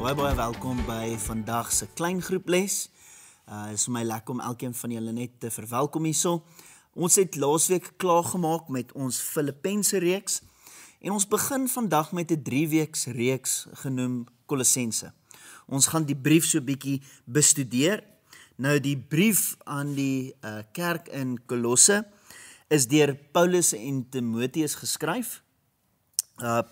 Baie welkom by vandag se klein groeples. Is vir my lekker om elkeen van julle net te verwelkom hierso. Ons het laasweek klaargemaak met ons Filippense reeks en ons begin vandag met 'n 3-weeks reeks genoem Kolossense. Ons gaan die brief so bietjie bestudeer. Nou die brief aan die kerk in Kolosse is deur Paulus en Timoteus geskryf.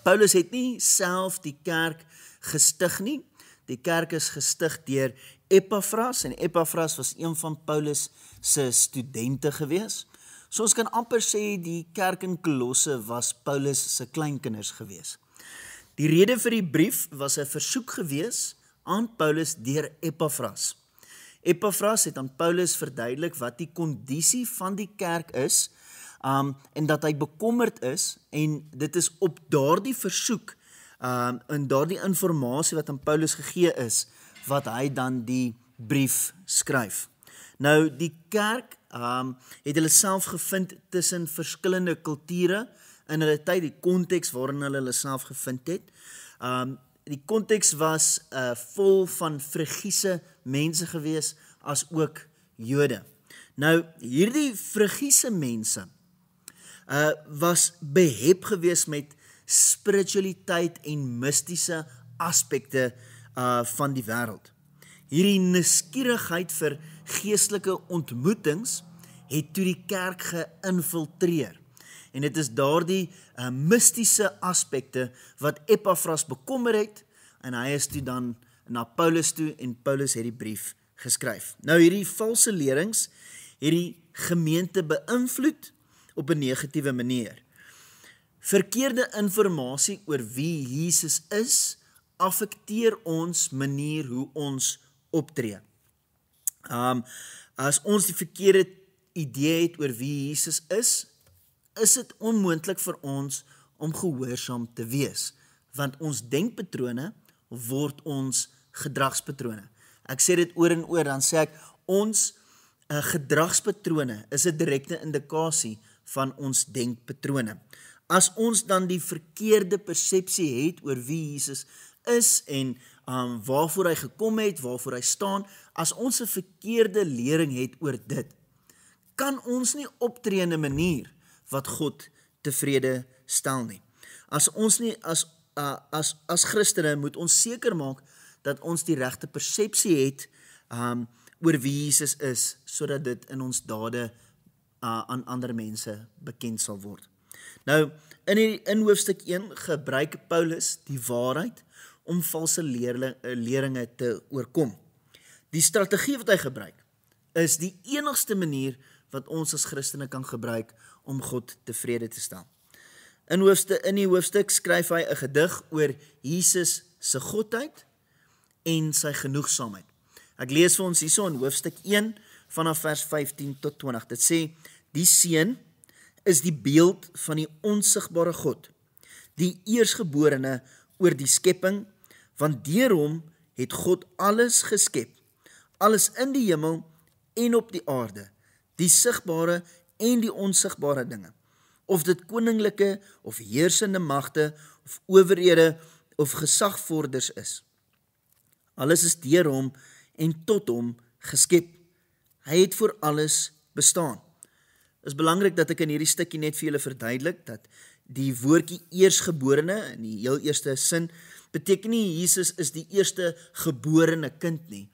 Paulus het nie self die kerk gestig nie. Die kerk is gestig deur Epaphras en Epaphras was een van Paulus se studente gewees. So ons kan amper sê die kerk in Kolosse was Paulus se kleinkinders gewees. Die rede vir die brief was 'n versoek gewees aan Paulus deur Epaphras. Epaphras het aan Paulus verduidelik wat die kondisie van die kerk is, en dat hy bekommerd is, en dit is op daardie versoek, en daardie informasie wat aan Paulus gegee is, wat hy dan die brief skryf. Nou, die kerk het hulle self gevind tussen verskillende kulture in hulle tyd, die konteks waarin hulle self gevind het. Die konteks was vol van Frigiese mense gewees, as ook Jode. Nou, hierdie Frigiese mense was behep gewees met spiritualiteit en mystiese aspekte van die wêreld. Hierdie nuuskierigheid vir geestelike ontmoetings het toe die kerk geïnfiltreer. En dit is daardie mystiese aspekte wat Epaphras bekommer het, en hy is toe dan na Paulus toe, en Paulus het die brief geskryf. Nou hierdie valse lerings het die gemeente beïnvloed op 'n negatiewe manier. Verkeerde informasie oor wie Jesus is, affekteer ons manier hoe ons optree. As ons die verkeerde idee het oor wie Jesus is dit onmoontlik vir ons om gehoorsaam te wees, want ons denkpatrone word ons gedragspatrone. Ek sê dit oor en oor, dan sê ek, ons gedragspatrone is 'n direkte indikasie van ons denkpatrone. As ons dan die verkeerde persepsie het oor wie Jesus is en waarvoor hy gekom het, waarvoor hy staan, as ons 'n verkeerde lering het oor dit, kan ons nie optree in 'n manier wat God tevrede stel nie. As ons nie as Christene moet ons seker maak dat ons die regte persepsie het oor wie Jesus is, sodat dit in ons dade aan ander mense bekend sal word. Nou, in hoofstuk 1 gebruik Paulus die waarheid om valse leringe te oorkom. Die strategie wat hy gebruik is die enigste manier wat ons as Christene kan gebruik om God tevrede te stel. In die hoofstuk skryf hy 'n gedig oor Jesus se godheid en sy genoegsaamheid. Ek lees vir ons hierso in hoofstuk 1 vanaf vers 15 tot 20. Dit sê, die seun is die beeld van die onsigbare God, die eersgeborene oor die skepping, want deur hom het God alles geskep, alles in die hemel en op die aarde, die sigbare en die onsigbare dinge, of dit koninklike of heersende magte, of owerhede, of gesagvorders is. Alles is deur hom en tot hom geskep. Hy het voor alles bestaan. Dit is belangrik dat ek in hierdie stukkie net vir julle verduidelik, dat die woordjie eersgeborene, in die heel eerste sin, beteken nie Jesus is die eerste geborene kind nie.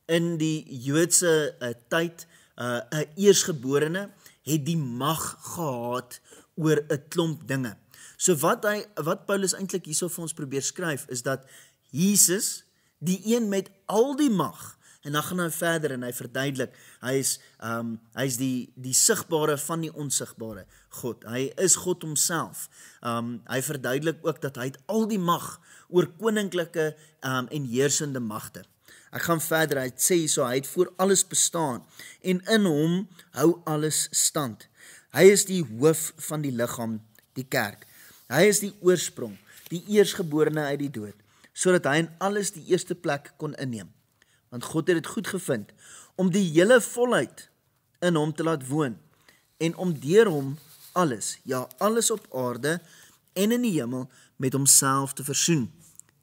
In die Joodse tyd, 'n eersgeborene het die mag gehad oor 'n klomp dinge. So wat Paulus eintlik hierso vir ons probeer skryf, is dat Jesus, die een met al die mag, en dan gaan hy verder en hy verduidelik, hy is die sigbare van die onsigbare God. Hy is God homself. Hy verduidelik ook dat hy het al die mag oor koninklike en heersende magte. Ek gaan verder, hy sê so, hy het voor alles bestaan en in hom hou alles stand. Hy is die hoof van die liggaam, die kerk. Hy is die oorsprong, die eersgeborene uit die dood, sodat hy in alles die eerste plek kon inneem. Want God het dit goed gevind om die hele volheid in hom te laat woon en om deur hom alles, ja alles op aarde en in die hemel met homself te versoen,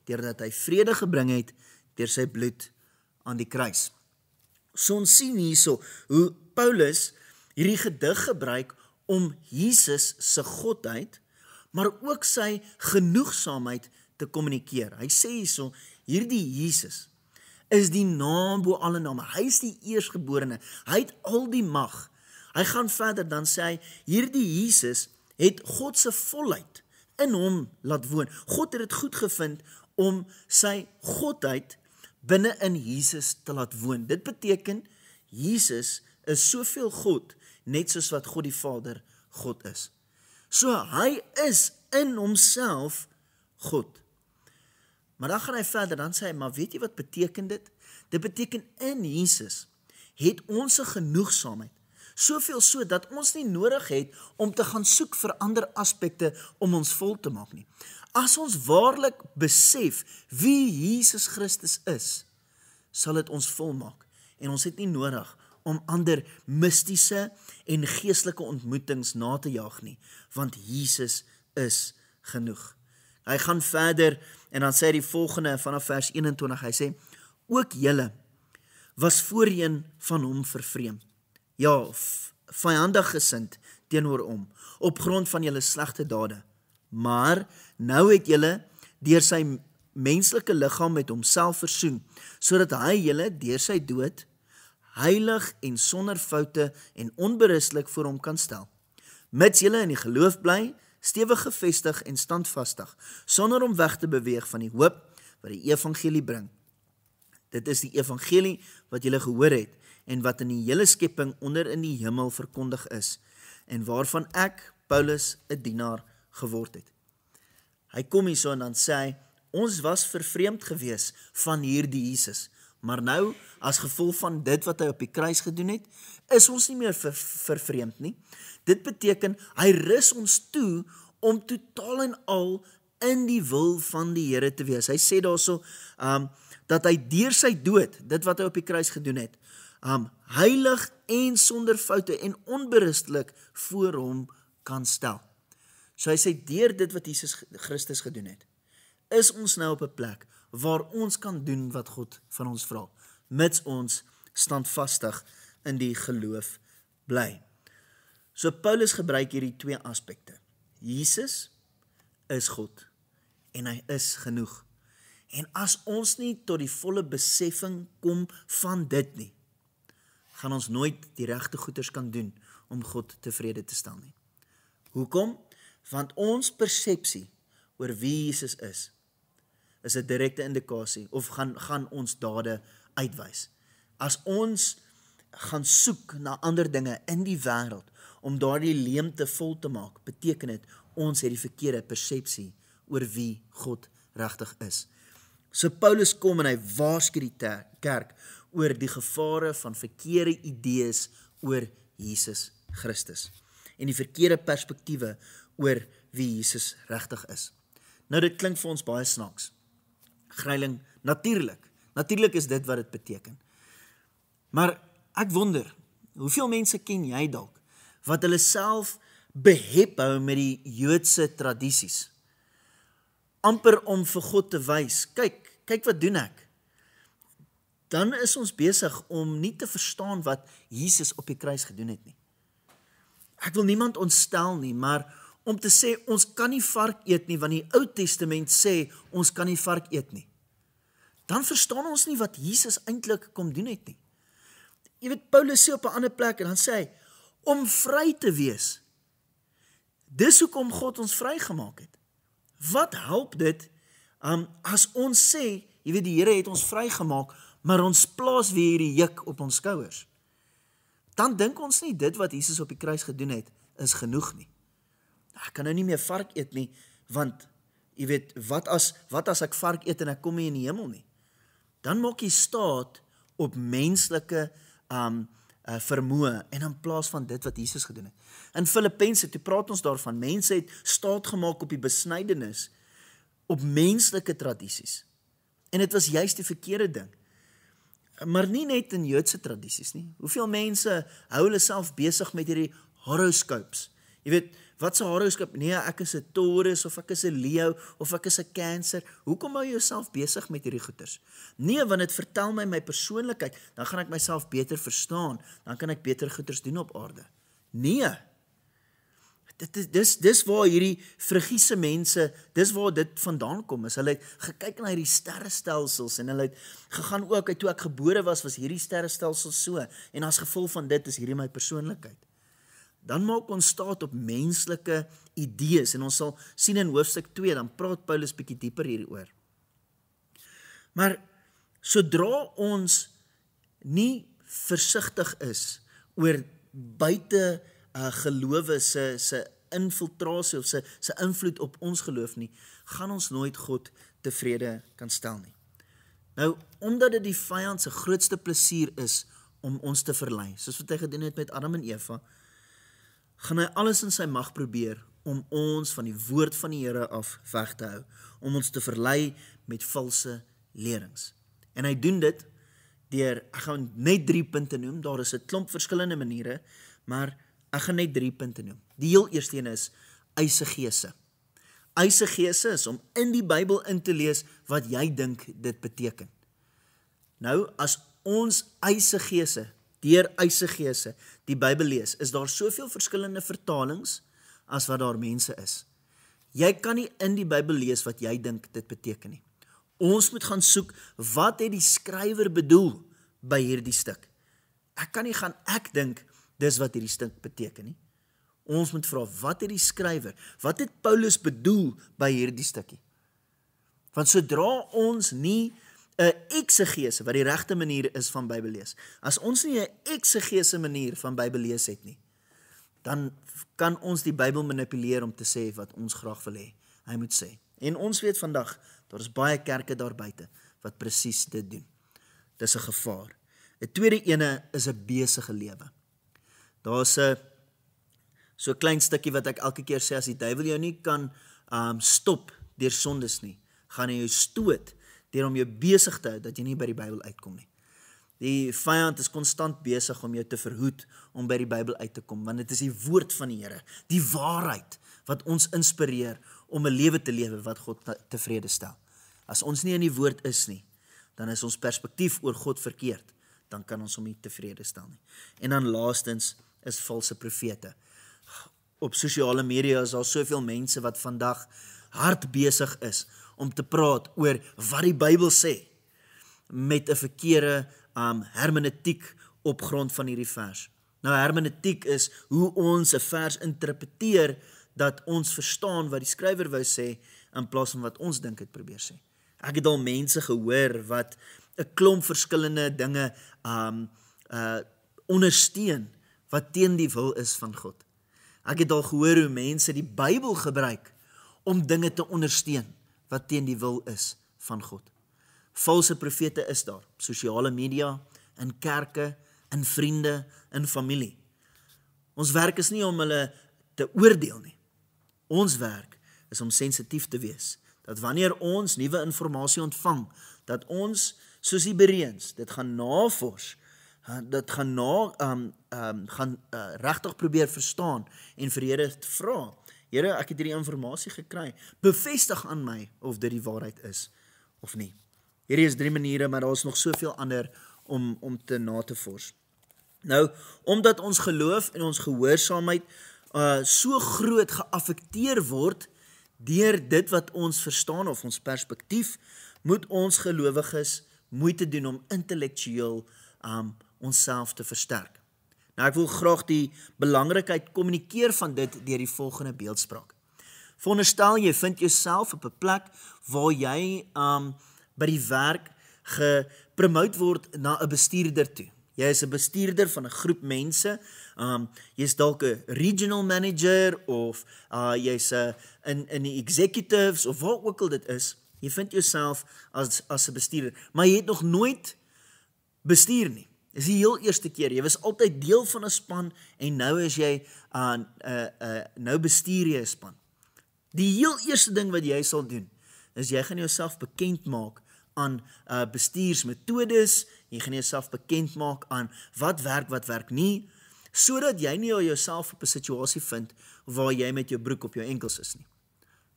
deurdat hy vrede gebring het deur sy bloed aan die kruis. So ons sien hierso hoe Paulus hierdie gedig gebruik om Jesus se godheid, maar ook sy genoegsaamheid te kommunikeer. Hy sê hierso, hierdie Jesus is die naam bo alle name. Hy is die eerstgeborene. Hy het al die mag. Hy gaan verder, dan sê hy, hierdie Jesus het God se volheid in hom laat woon. God het dit goed gevind om sy godheid binne in Jesus te laat woon. Dit beteken, Jesus is soveel God, net soos wat God die Vader God is. So hy is in homself God. Maar dan gaan hy verder, dan sê hy, maar weet jy wat beteken dit? Dit beteken in Jesus het ons 'n genoegsaamheid. Soveel so dat ons nie nodig het om te gaan soek vir ander aspekte om ons vol te maak nie. As ons waarlik besef wie Jesus Christus is, sal dit ons volmaak. En ons het nie nodig om ander mistiese en geestelike ontmoetings na te jaag nie, want Jesus is genoeg. Hy gaan verder en dan sê hy die volgende vanaf vers 21, hy sê, ook julle was voorheen van hom vervreemd. Ja, vyandig gesind teenoor hom, op grond van julle slegte dade. Maar nou het julle deur sy menslike liggaam met homself versoen, sodat hy julle deur sy dood heilig en sonder foute en onberispelik voor hom kan stel. Mits julle in die geloof bly, stewig gevestig en standvastig, sonder om weg te beweeg van die hoop wat die evangelie bring. Dit is die evangelie wat julle gehoor het, en wat in die hele skepping onder in die hemel verkondig is, en waarvan ek, Paulus, 'n dienaar geword het. Hy kom hierso en dan sê hy, ons was vervreemd gewees van hierdie Jesus, maar nou, as gevolg van dit wat hy op die kruis gedoen het, is ons nie meer vervreemd nie. Dit beteken, hy rus ons toe om totaal en al in die wil van die Here te wees. Hy sê daarso, dat hy deur sy dood, dit wat hy op die kruis gedoen het, heilig en sonder foute en onberispelik voor hom kan stel. So hy sê, deur dit wat Jesus Christus gedoen het, is ons nou op 'n plek waar ons kan doen wat God van ons vra, mits ons standvastig in die geloof bly. So Paulus gebruik hierdie twee aspekte. Jesus is God en hy is genoeg. En as ons nie tot die volle beseffing kom van dit nie, gaan ons nooit die regte goeders kan doen om God tevrede te stel nie. Hoekom? Want ons persepsie oor wie Jesus is 'n direkte indikasie of gaan ons dade uitwys. As ons gaan soek na ander dinge in die wêreld om daardie leemte vol te maak, beteken dit ons het die verkeerde persepsie oor wie God regtig is. So Paulus kom en hy waarsku die kerk oor die gevare van verkeerde idees oor Jesus Christus en die verkeerde perspektiewe oor wie Jesus regtig is. Nou dit klink vir ons baie snaaks. Gryling, natuurlik is dit wat dit beteken. Maar ek wonder, hoeveel mense ken jy dalk wat hulle self behep hou met die Joodse tradisies, amper om vir God te wys, kyk wat doen ek. Dan is ons besig om nie te verstaan wat Jesus op die kruis gedoen het nie. Ek wil niemand ontstel nie, maar om te sê, ons kan nie vark eet nie, want die Ou Testament sê, ons kan nie vark eet nie. Dan verstaan ons nie wat Jesus eintlik kom doen het nie. Jy weet, Paulus sê op 'n ander plek, en dan sê hy, om vry te wees. Dis hoekom God ons vrygemaak het. Wat help dit, as ons sê, jy weet, die Here het ons vrygemaak, maar ons plaas weer hierdie juk op ons skouers. Dan dink ons nie, dit wat Jesus op die kruis gedoen het, is genoeg nie. Ek kan nou nie meer vark eet nie, want, jy weet, wat as ek vark eet en ek kom nie in die hemel nie? Dan maak jy staat op menslike vermoë en in plaas van dit wat Jesus gedoen het. In Filippense, toe praat ons daarvan, mense het staat gemaak op die besnydenis, op menslike tradisies. En dit was juist die verkeerde ding. Maar nie net in Joodse tradisies nie. Hoeveel mense hou hulle self besig met hierdie horoscopes, Jy weet, wat se horoskop? Nee, ek is 'n Taurus, of ek is 'n Leo, of ek is 'n Cancer. Hoekom hou jy jouself besig met hierdie goeters? Nee, want dit vertel my persoonlikheid, dan gaan ek myself beter verstaan, dan kan ek beter goeters doen op aarde. Nee, dis waar hierdie Frigiese mense, dis waar dit vandaan kom, is hulle het gekyk na hierdie sterrestelsels, en hulle het gegaan ook, toe ek gebore was hierdie sterrestelsel so, en as gevolg van dit is hierdie my persoonlikheid. Dan maak ons staat op menslike idees, en ons sal sien in hoofstuk 2, dan praat Paulus bietjie dieper hieroor. Maar sodra ons nie versigtig is oor buite gelowe se infiltrasie of se invloed op ons geloof nie, gaan ons nooit God tevrede kan stel nie. Nou, omdat dit die vyand se grootste plesier is om ons te verlei, soos wat hy gedoen het met Adam en Eva, gaan hy alles in sy mag probeer om ons van die woord van die Here af weg te hou, om ons te verlei met valse lerings. En hy doen dit deur, ek gaan net 3 punte noem, daar is 'n klomp verskillende maniere, maar ek gaan net 3 punte noem. Die heel eerste een is eisegese. Eisegese is om in die Bybel in te lees wat jy dink dit beteken. Nou, as ons eisegese, deur eisegese, die Bybel lees, is daar soveel verskillende vertalings as wat daar mense is. Jy kan nie in die Bybel lees wat jy dink dit beteken nie. Ons moet gaan soek, wat het die skrywer bedoel by hierdie stuk? Ek kan nie gaan, ek dink, dis wat hierdie stuk beteken nie. Ons moet vra, wat het die skrywer, wat het Paulus bedoel by hierdie stukkie? Want sodra ons nie 'n eksegese, wat die regte manier is van Bybel lees, as ons nie 'n eksegese manier van Bybel lees het nie, dan kan ons die Bybel manipuleer om te sê wat ons graag wil hê hy moet sê. En ons weet vandag, daar is baie kerke daar buite wat presies dit doen. Dis 'n gevaar. 'n tweede ene is 'n besige lewe. Daar's 'n so klein stukkie wat ek elke keer sê, as die duiwel jou nie kan stop deur sondes nie, gaan hy jou stoot deur om jou besig te hou, dat jy nie by die Bybel uitkom nie. Die vyand is konstant besig om jou te verhoed om by die Bybel uit te kom, want dit is die woord van die Here, die waarheid, wat ons inspireer om 'n lewe te lewe wat God tevrede stel. As ons nie in die woord is nie, dan is ons perspektief oor God verkeerd, dan kan ons hom nie tevrede stel nie. En dan laastens is valse profete. Op sosiale media is daar soveel mense wat vandag hard besig is om te praat oor wat die Bybel sê, met 'n verkeerde hermeneutiek op grond van hierdie vers. Nou, hermeneutiek is hoe ons 'n vers interpreteer, dat ons verstaan wat die skrywer wou sê, in plaas van wat ons dink het probeer sê. Ek het al mense gehoor wat 'n klomp verskillende dinge ondersteun, wat teen die wil is van God. Ek het al gehoor hoe mense die Bybel gebruik om dinge te ondersteun wat teen die wil is van God. Valse profete is daar, sosiale media, in kerke, in vriende, in familie. Ons werk is nie om hulle te oordeel nie. Ons werk is om sensitief te wees, dat wanneer ons nuwe inligting ontvang, dat ons, soos die Bereëns, dit gaan navors, dit gaan regtig probeer verstaan en vir Here te vra, Here, ek het hierdie inligting gekry, bevestig aan my of dit die waarheid is of nie. Hierdie is 3 maniere, maar daar is nog soveel ander om te na te vors. Nou, omdat ons geloof en ons gehoorsaamheid so groot geaffekteer word deur dit wat ons verstaan of ons perspektief, moet ons gelowiges moeite doen om intellektueel onsself te versterk. Nou, ek wil graag die belangrikheid kommunikeer van dit deur die volgende beeldspraak. Veronderstel jy vind jouself op 'n plek waar jy by die werk gepromote word na 'n bestuurder toe. Jy is 'n bestuurder van 'n groep mense, jy is dalk 'n regional manager, of jy's in die executives, of wat ook al dit is, jy vind jouself as 'n bestuurder, maar jy het nog nooit bestuur nie. Dis die heel eerste keer, jy was altyd deel van 'n span, en nou is jy, nou bestuur jy 'n span. Die heel eerste ding wat jy sal doen, is jy gaan jouself bekend maak aan bestuursmetodes, jy gaan jouself bekend maak aan wat werk nie, sodat jy nie jouself op 'n situasie vind waar jy met jou broek op jou enkels is nie.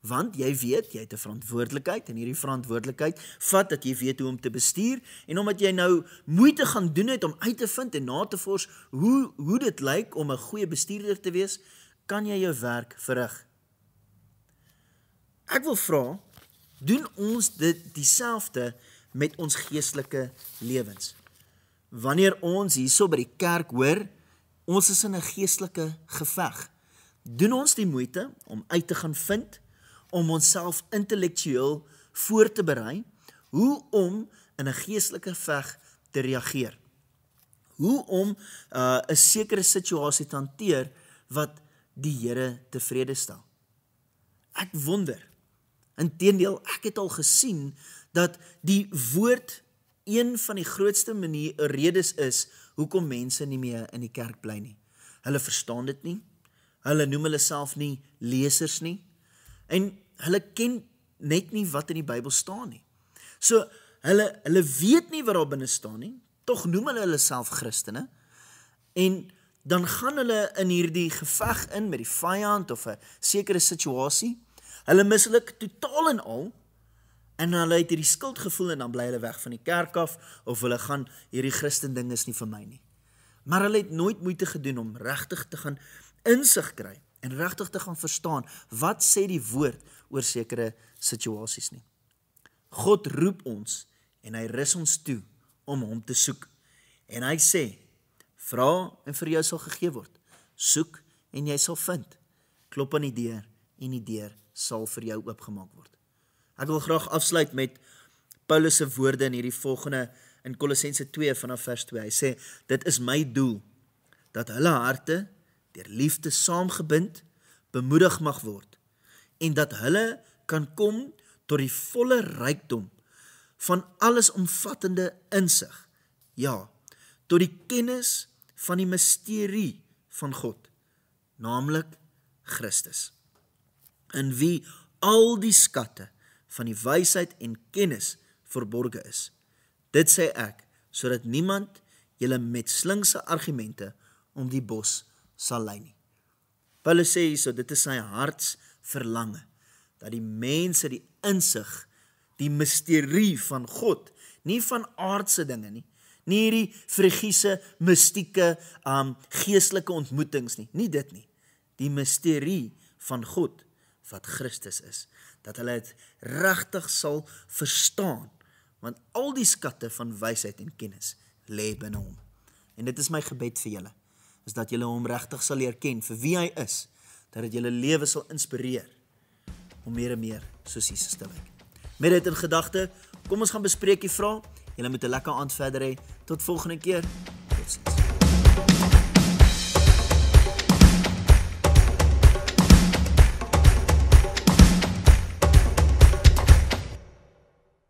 Want jy weet, jy het 'n verantwoordelikheid, en hierdie verantwoordelikheid vat dat jy weet hoe om te bestuur, en omdat jy nou moeite gaan doen het om uit te vind en na te vors hoe dit lyk om 'n goeie bestuurder te wees, kan jy jou werk verrig. Ek wil vra, doen ons dit dieselfde met ons geestelike lewens? Wanneer ons hierso by die kerk hoor, ons is in 'n geestelike geveg, doen ons die moeite om uit te gaan vind, om onsself intellektueel voor te berei, hoe om in 'n geestelike geveg te reageer. Hoe om 'n sekere situasie te hanteer wat die Here tevrede stel. Ek wonder, inteendeel, ek het al gesien dat die woord een van die grootste redes is hoekom mense nie meer in die kerk bly nie. Hulle verstaan dit nie, hulle noem hulle self nie lesers nie, en hulle ken net nie wat in die Bybel staan nie. So, hulle weet nie wat daar binne staan nie, tog noem hulle self Christene, en dan gaan hulle in hierdie geveg in met die vyand of 'n sekere situasie. Hulle misluk totaal en al, en hulle het hierdie skuldgevoel en dan bly hulle weg van die kerk af, of hulle gaan, hierdie Christen ding is nie vir my nie. Maar hulle het nooit moeite gedoen om regtig te gaan insig kry, en regtig te gaan verstaan, wat sê die woord oor sekere situasies nie. God roep ons, en hy rus ons toe, om hom te soek. En hy sê, vra en vir jou sal gegee word, soek en jy sal vind, klop aan die deur, en die deur sal vir jou oopgemaak word. Ek wil graag afsluit met Paulus se woorde in hierdie volgende, in Kolossense 2 vanaf vers 2. Hy sê, dit is my doel, dat hulle harte, deur liefde saamgebind, bemoedig mag word, en dat hulle kan kom tot die volle rykdom van allesomvattende insig, ja, tot die kennis van die misterie van God, naamlik Christus, in wie al die skatte van die wysheid en kennis verborge is. Dit sê ek, sodat niemand julle met slinkse argumente om die bos sal lei nie. Paulus sê hierso, dit is sy harts verlange, dat die mense die insig, die misterie van God, nie van aardse dinge nie hierdie frigiese, mystieke, geestelike ontmoetings nie dit nie, die misterie van God, wat Christus is, dat hulle het regtig sal verstaan, want al die skatte van wysheid en kennis lê binne hom. En dit is my gebed vir julle, is dat julle hom regtig sal leer ken vir wie hy is, dat dit julle lewe sal inspireer om meer en meer soos Jesus te lyk. Met dit in gedagte, kom ons gaan bespreek die vraag. Julle moet 'n lekker aand verder hê. Tot volgende keer.